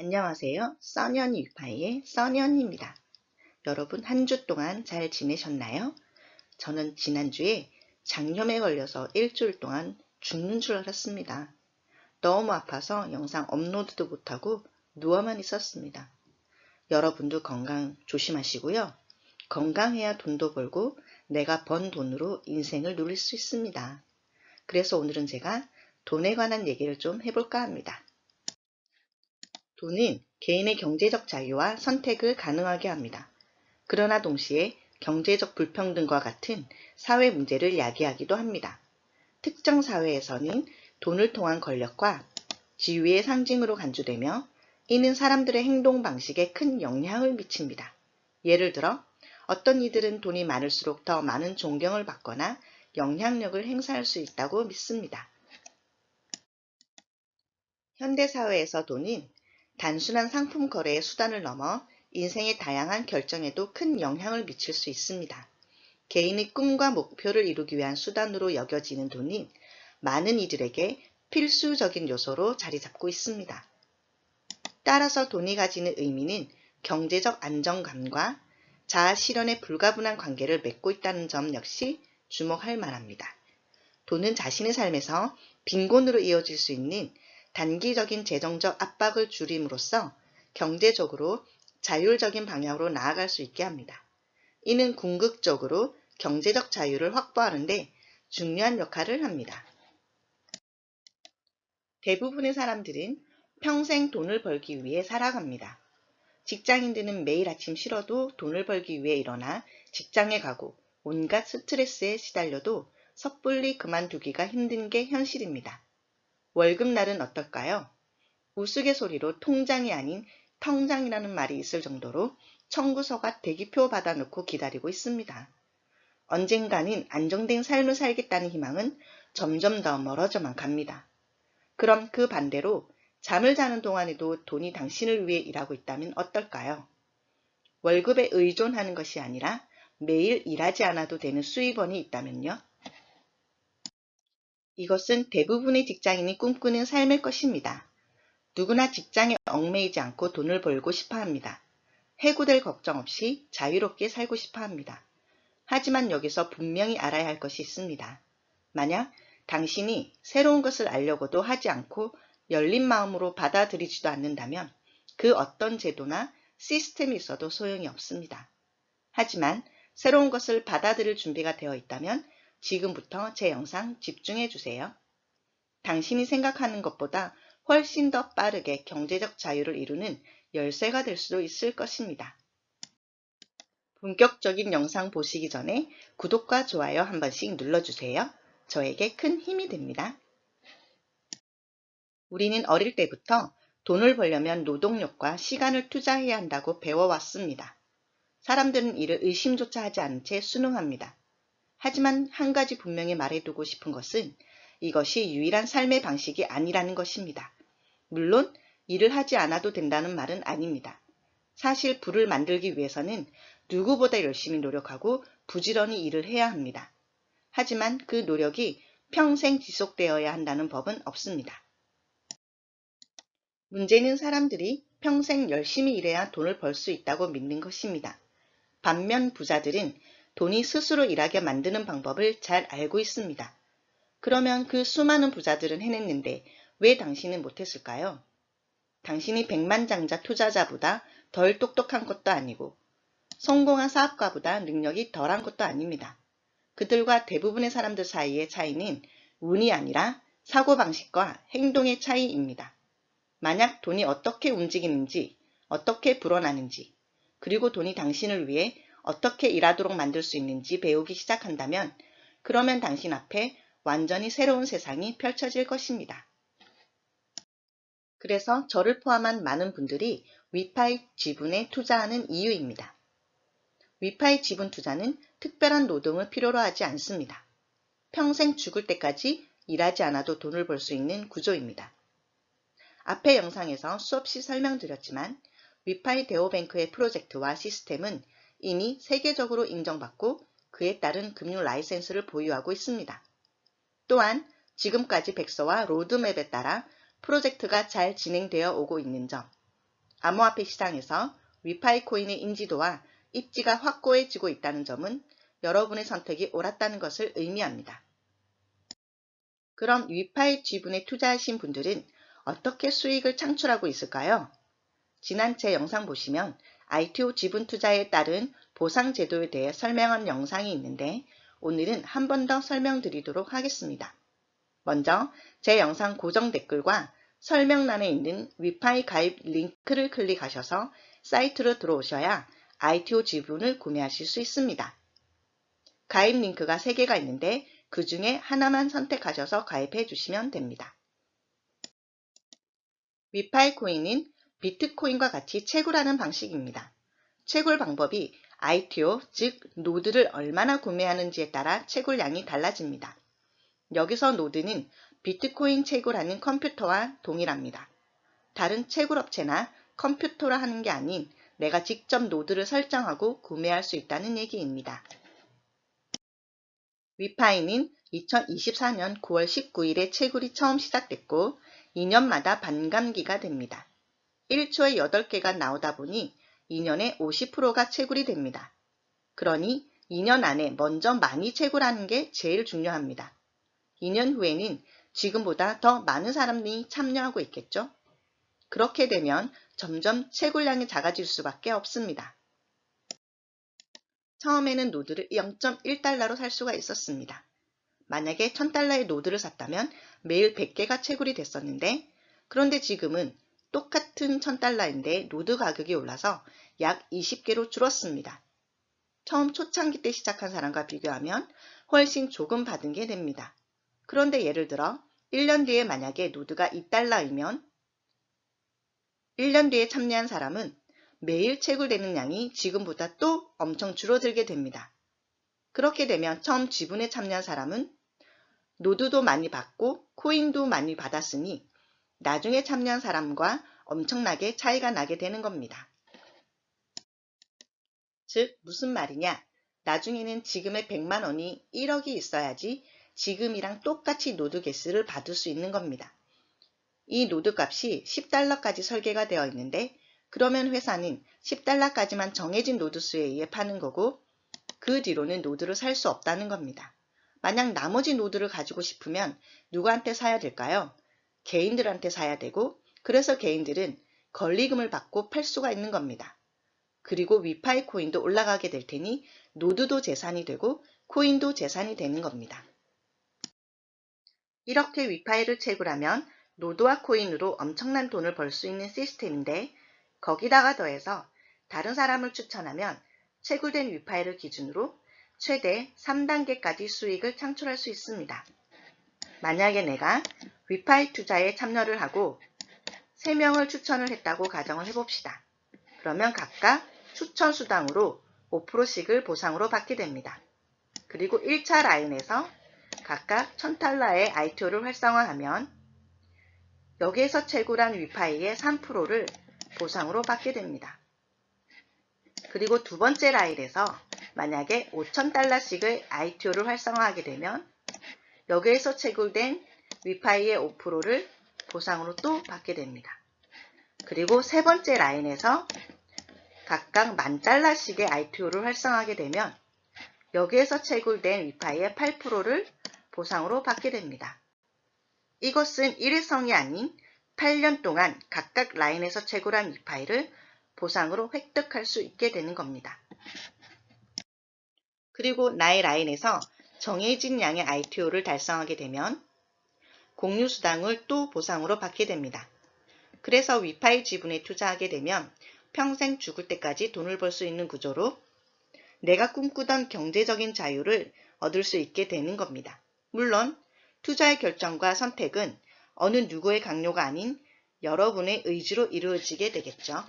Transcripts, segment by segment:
안녕하세요. 써니언니 위파이의 써니언니입니다. 여러분 한 주 동안 잘 지내셨나요? 저는 지난주에 장염에 걸려서 일주일 동안 죽는 줄 알았습니다. 너무 아파서 영상 업로드도 못하고 누워만 있었습니다. 여러분도 건강 조심하시고요. 건강해야 돈도 벌고 내가 번 돈으로 인생을 누릴 수 있습니다. 그래서 오늘은 제가 돈에 관한 얘기를 좀 해볼까 합니다. 돈은 개인의 경제적 자유와 선택을 가능하게 합니다. 그러나 동시에 경제적 불평등과 같은 사회 문제를 야기하기도 합니다. 특정 사회에서는 돈을 통한 권력과 지위의 상징으로 간주되며 이는 사람들의 행동 방식에 큰 영향을 미칩니다. 예를 들어 어떤 이들은 돈이 많을수록 더 많은 존경을 받거나 영향력을 행사할 수 있다고 믿습니다. 현대사회에서 돈은 단순한 상품 거래의 수단을 넘어 인생의 다양한 결정에도 큰 영향을 미칠 수 있습니다. 개인의 꿈과 목표를 이루기 위한 수단으로 여겨지는 돈은 많은 이들에게 필수적인 요소로 자리 잡고 있습니다. 따라서 돈이 가지는 의미는 경제적 안정감과 자아 실현의 불가분한 관계를 맺고 있다는 점 역시 주목할 만합니다. 돈은 자신의 삶에서 빈곤으로 이어질 수 있는 단기적인 재정적 압박을 줄임으로써 경제적으로 자율적인 방향으로 나아갈 수 있게 합니다. 이는 궁극적으로 경제적 자유를 확보하는 데 중요한 역할을 합니다. 대부분의 사람들은 평생 돈을 벌기 위해 살아갑니다. 직장인들은 매일 아침 싫어도 돈을 벌기 위해 일어나 직장에 가고 온갖 스트레스에 시달려도 섣불리 그만두기가 힘든 게 현실입니다. 월급날은 어떨까요? 우스갯소리로 통장이 아닌 텅장이라는 말이 있을 정도로 청구서가 대기표 받아놓고 기다리고 있습니다. 언젠가는 안정된 삶을 살겠다는 희망은 점점 더 멀어져만 갑니다. 그럼 그 반대로 잠을 자는 동안에도 돈이 당신을 위해 일하고 있다면 어떨까요? 월급에 의존하는 것이 아니라 매일 일하지 않아도 되는 수입원이 있다면요? 이것은 대부분의 직장인이 꿈꾸는 삶일 것입니다. 누구나 직장에 얽매이지 않고 돈을 벌고 싶어 합니다. 해고될 걱정 없이 자유롭게 살고 싶어 합니다. 하지만 여기서 분명히 알아야 할 것이 있습니다. 만약 당신이 새로운 것을 알려고도 하지 않고 열린 마음으로 받아들이지도 않는다면 그 어떤 제도나 시스템이 있어도 소용이 없습니다. 하지만 새로운 것을 받아들일 준비가 되어 있다면 지금부터 제 영상 집중해 주세요. 당신이 생각하는 것보다 훨씬 더 빠르게 경제적 자유를 이루는 열쇠가 될 수도 있을 것입니다. 본격적인 영상 보시기 전에 구독과 좋아요 한 번씩 눌러주세요. 저에게 큰 힘이 됩니다. 우리는 어릴 때부터 돈을 벌려면 노동력과 시간을 투자해야 한다고 배워왔습니다. 사람들은 이를 의심조차 하지 않은 채 순응합니다. 하지만 한 가지 분명히 말해두고 싶은 것은 이것이 유일한 삶의 방식이 아니라는 것입니다. 물론 일을 하지 않아도 된다는 말은 아닙니다. 사실 부를 만들기 위해서는 누구보다 열심히 노력하고 부지런히 일을 해야 합니다. 하지만 그 노력이 평생 지속되어야 한다는 법은 없습니다. 문제는 사람들이 평생 열심히 일해야 돈을 벌 수 있다고 믿는 것입니다. 반면 부자들은 돈이 스스로 일하게 만드는 방법을 잘 알고 있습니다. 그러면 그 수많은 부자들은 해냈는데 왜 당신은 못했을까요? 당신이 백만장자 투자자보다 덜 똑똑한 것도 아니고 성공한 사업가보다 능력이 덜한 것도 아닙니다. 그들과 대부분의 사람들 사이의 차이는 운이 아니라 사고방식과 행동의 차이입니다. 만약 돈이 어떻게 움직이는지, 어떻게 불어나는지, 그리고 돈이 당신을 위해 어떻게 일하도록 만들 수 있는지 배우기 시작한다면 그러면 당신 앞에 완전히 새로운 세상이 펼쳐질 것입니다. 그래서 저를 포함한 많은 분들이 위파이 지분에 투자하는 이유입니다. 위파이 지분 투자는 특별한 노동을 필요로 하지 않습니다. 평생 죽을 때까지 일하지 않아도 돈을 벌 수 있는 구조입니다. 앞의 영상에서 수없이 설명드렸지만 위파이 대오뱅크의 프로젝트와 시스템은 이미 세계적으로 인정받고 그에 따른 금융 라이센스를 보유하고 있습니다. 또한 지금까지 백서와 로드맵에 따라 프로젝트가 잘 진행되어 오고 있는 점, 암호화폐 시장에서 위파이 코인의 인지도와 입지가 확고해지고 있다는 점은 여러분의 선택이 옳았다는 것을 의미합니다. 그럼 위파이 지분에 투자하신 분들은 어떻게 수익을 창출하고 있을까요? 지난 제 영상 보시면 ITO 지분 투자에 따른 보상 제도에 대해 설명한 영상이 있는데 오늘은 한 번 더 설명드리도록 하겠습니다. 먼저 제 영상 고정 댓글과 설명란에 있는 위파이 가입 링크를 클릭하셔서 사이트로 들어오셔야 ITO 지분을 구매하실 수 있습니다. 가입 링크가 3개가 있는데 그 중에 하나만 선택하셔서 가입해 주시면 됩니다. 위파이 코인은 비트코인과 같이 채굴하는 방식입니다. 채굴 방법이 ITO, 즉 노드를 얼마나 구매하는지에 따라 채굴량이 달라집니다. 여기서 노드는 비트코인 채굴하는 컴퓨터와 동일합니다. 다른 채굴업체나 컴퓨터로 하는 게 아닌 내가 직접 노드를 설정하고 구매할 수 있다는 얘기입니다. 위파이는 2024년 9월 19일에 채굴이 처음 시작됐고 2년마다 반감기가 됩니다. 1초에 8개가 나오다 보니 2년에 50%가 채굴이 됩니다. 그러니 2년 안에 먼저 많이 채굴하는 게 제일 중요합니다. 2년 후에는 지금보다 더 많은 사람들이 참여하고 있겠죠? 그렇게 되면 점점 채굴량이 작아질 수밖에 없습니다. 처음에는 노드를 0.1달러로 살 수가 있었습니다. 만약에 1000달러의 노드를 샀다면 매일 100개가 채굴이 됐었는데 그런데 지금은 똑같은 1000달러인데 노드 가격이 올라서 약 20개로 줄었습니다. 처음 초창기 때 시작한 사람과 비교하면 훨씬 조금 받은 게 됩니다. 그런데 예를 들어 1년 뒤에 만약에 노드가 2달러이면 1년 뒤에 참여한 사람은 매일 채굴되는 양이 지금보다 또 엄청 줄어들게 됩니다. 그렇게 되면 처음 지분에 참여한 사람은 노드도 많이 받고 코인도 많이 받았으니 나중에 참여한 사람과 엄청나게 차이가 나게 되는 겁니다. 즉 무슨 말이냐? 나중에는 지금의 100만 원이 1억이 있어야지 지금이랑 똑같이 노드 개수를 받을 수 있는 겁니다. 이 노드 값이 10달러까지 설계가 되어 있는데 그러면 회사는 10달러까지만 정해진 노드 수에 의해 파는 거고 그 뒤로는 노드를 살 수 없다는 겁니다. 만약 나머지 노드를 가지고 싶으면 누구한테 사야 될까요? 개인들한테 사야 되고 그래서 개인들은 권리금을 받고 팔 수가 있는 겁니다. 그리고 위파이 코인도 올라가게 될 테니 노드도 재산이 되고 코인도 재산이 되는 겁니다. 이렇게 위파이를 채굴하면 노드와 코인으로 엄청난 돈을 벌 수 있는 시스템인데 거기다가 더해서 다른 사람을 추천하면 채굴된 위파이를 기준으로 최대 3단계까지 수익을 창출할 수 있습니다. 만약에 내가 위파이 투자에 참여를 하고 3명을 추천을 했다고 가정을 해봅시다. 그러면 각각 추천 수당으로 5%씩을 보상으로 받게 됩니다. 그리고 1차 라인에서 각각 1000달러의 ITO를 활성화하면 여기에서 채굴한 위파이의 3%를 보상으로 받게 됩니다. 그리고 두 번째 라인에서 만약에 5000달러씩의 ITO를 활성화하게 되면 여기에서 채굴된 위파이의 5%를 보상으로 또 받게 됩니다. 그리고 세 번째 라인에서 각각 10,000달러씩의 ITO를 활성화하게 되면 여기에서 채굴된 위파이의 8%를 보상으로 받게 됩니다. 이것은 일회성이 아닌 8년 동안 각각 라인에서 채굴한 위파이를 보상으로 획득할 수 있게 되는 겁니다. 그리고 나의 라인에서 정해진 양의 ITO를 달성하게 되면 공유수당을 또 보상으로 받게 됩니다. 그래서 위파이 지분에 투자하게 되면 평생 죽을 때까지 돈을 벌 수 있는 구조로 내가 꿈꾸던 경제적인 자유를 얻을 수 있게 되는 겁니다. 물론 투자의 결정과 선택은 어느 누구의 강요가 아닌 여러분의 의지로 이루어지게 되겠죠.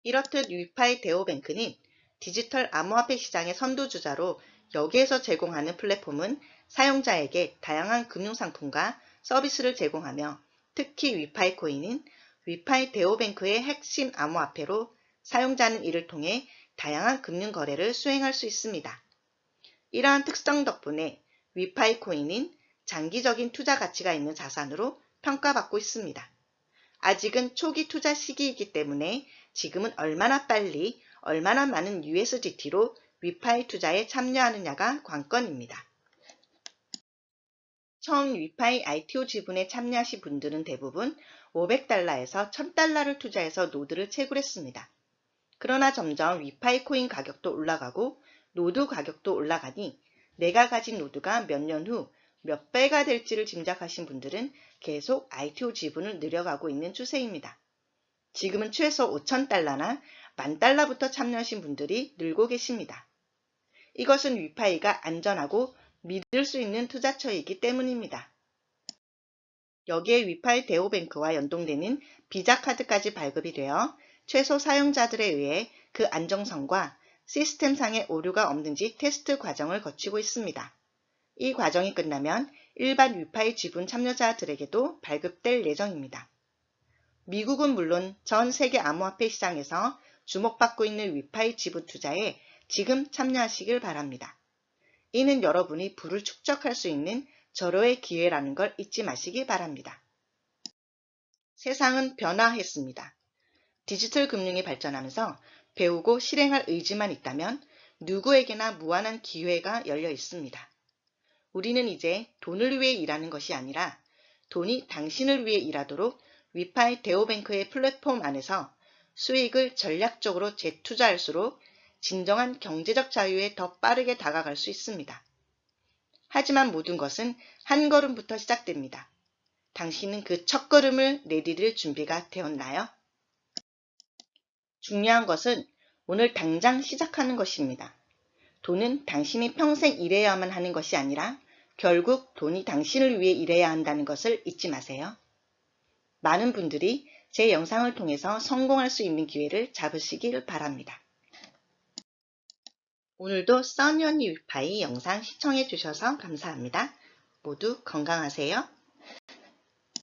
이렇듯 위파이 대오뱅크는 디지털 암호화폐 시장의 선두주자로 여기에서 제공하는 플랫폼은 사용자에게 다양한 금융상품과 서비스를 제공하며 특히 위파이 코인은 위파이 대오뱅크의 핵심 암호화폐로 사용자는 이를 통해 다양한 금융거래를 수행할 수 있습니다. 이러한 특성 덕분에 위파이 코인은 장기적인 투자 가치가 있는 자산으로 평가받고 있습니다. 아직은 초기 투자 시기이기 때문에 지금은 얼마나 빨리 얼마나 많은 USDT로 위파이 투자에 참여하느냐가 관건입니다. 처음 위파이 ITO 지분에 참여하신 분들은 대부분 500달러에서 1000달러를 투자해서 노드를 채굴했습니다. 그러나 점점 위파이 코인 가격도 올라가고 노드 가격도 올라가니 내가 가진 노드가 몇 년 후 몇 배가 될지를 짐작하신 분들은 계속 ITO 지분을 늘려가고 있는 추세입니다. 지금은 최소 5,000달러나 10,000달러부터 참여하신 분들이 늘고 계십니다. 이것은 위파이가 안전하고 믿을 수 있는 투자처이기 때문입니다. 여기에 위파이 대오뱅크와 연동되는 비자 카드까지 발급이 되어 최소 사용자들에 의해 그 안정성과 시스템상의 오류가 없는지 테스트 과정을 거치고 있습니다. 이 과정이 끝나면 일반 위파이 지분 참여자들에게도 발급될 예정입니다. 미국은 물론 전 세계 암호화폐 시장에서 주목받고 있는 위파이 지분 투자에 지금 참여하시길 바랍니다. 이는 여러분이 부를 축적할 수 있는 절호의 기회라는 걸 잊지 마시기 바랍니다. 세상은 변화했습니다. 디지털 금융이 발전하면서 배우고 실행할 의지만 있다면 누구에게나 무한한 기회가 열려 있습니다. 우리는 이제 돈을 위해 일하는 것이 아니라 돈이 당신을 위해 일하도록 위파이 대오뱅크의 플랫폼 안에서 수익을 전략적으로 재투자할수록 진정한 경제적 자유에 더 빠르게 다가갈 수 있습니다. 하지만 모든 것은 한 걸음부터 시작됩니다. 당신은 그 첫 걸음을 내디딜 준비가 되었나요? 중요한 것은 오늘 당장 시작하는 것입니다. 돈은 당신이 평생 일해야만 하는 것이 아니라 결국 돈이 당신을 위해 일해야 한다는 것을 잊지 마세요. 많은 분들이 제 영상을 통해서 성공할 수 있는 기회를 잡으시길 바랍니다. 오늘도 써니언니 위파이 영상 시청해 주셔서 감사합니다. 모두 건강하세요.